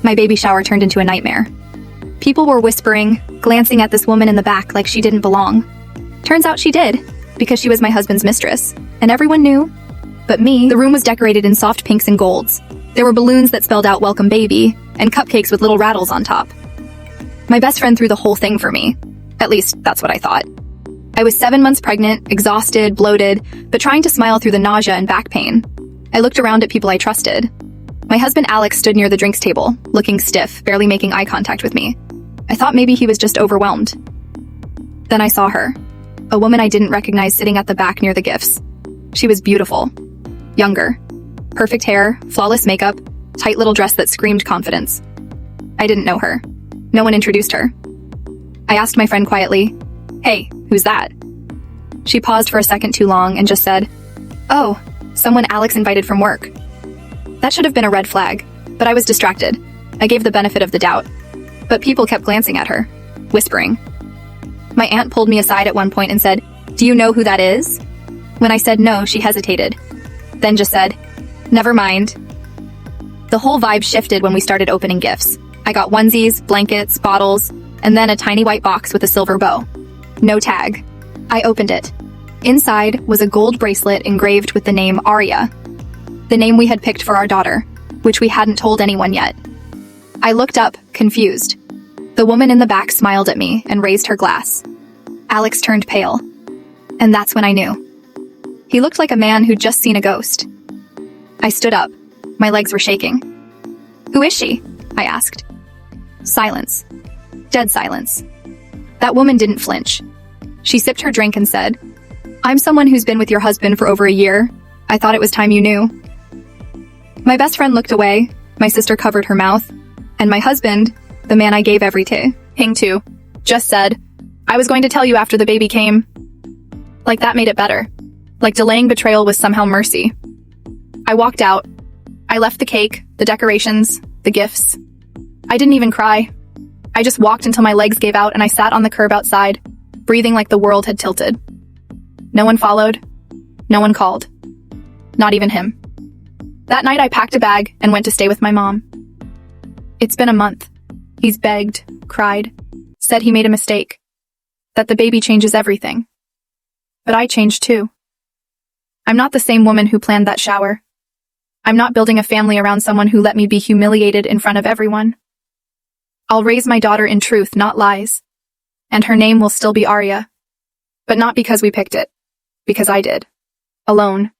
My baby shower turned into a nightmare. People were whispering, glancing at this woman in the back like she didn't belong. Turns out she did, because she was my husband's mistress, and everyone knew. But me, the room was decorated in soft pinks and golds. There were balloons that spelled out "Welcome Baby," and cupcakes with little rattles on top. My best friend threw the whole thing for me. At least, that's what I thought. I was 7 months pregnant, exhausted, bloated, but trying to smile through the nausea and back pain. I looked around at people I trusted. My husband Alex stood near the drinks table, looking stiff, barely making eye contact with me. I thought maybe he was just overwhelmed. Then I saw her, a woman I didn't recognize sitting at the back near the gifts. She was beautiful. Younger. Perfect hair, flawless makeup, tight little dress that screamed confidence. I didn't know her. No one introduced her. I asked my friend quietly, "Hey, who's that?" She paused for a second too long and just said, "Oh, someone Alex invited from work." That should have been a red flag, but I was distracted. I gave the benefit of the doubt. But people kept glancing at her, whispering. My aunt pulled me aside at one point and said, "Do you know who that is?" When I said no, she hesitated, then just said, "Never mind." The whole vibe shifted when we started opening gifts. I got onesies, blankets, bottles, and then a tiny white box with a silver bow. No tag. I opened it. Inside was a gold bracelet engraved with the name Aria, the name we had picked for our daughter, which we hadn't told anyone yet. I looked up, confused. The woman in the back smiled at me and raised her glass. Alex turned pale. And that's when I knew. He looked like a man who'd just seen a ghost. I stood up. My legs were shaking. "Who is she?" I asked. Silence. Dead silence. That woman didn't flinch. She sipped her drink and said, "I'm someone who's been with your husband for over a year. I thought it was time you knew." My best friend looked away, my sister covered her mouth, and my husband, the man I gave everything to, just said, "I was going to tell you after the baby came." Like that made it better. Like delaying betrayal was somehow mercy. I walked out. I left the cake, the decorations, the gifts. I didn't even cry. I just walked until my legs gave out and I sat on the curb outside, breathing like the world had tilted. No one followed. No one called. Not even him. That night I packed a bag and went to stay with my mom. It's been a month. He's begged, cried, said he made a mistake, that the baby changes everything. But I changed too. I'm not the same woman who planned that shower. I'm not building a family around someone who let me be humiliated in front of everyone. I'll raise my daughter in truth, not lies. And her name will still be Aria. But not because we picked it. Because I did. Alone.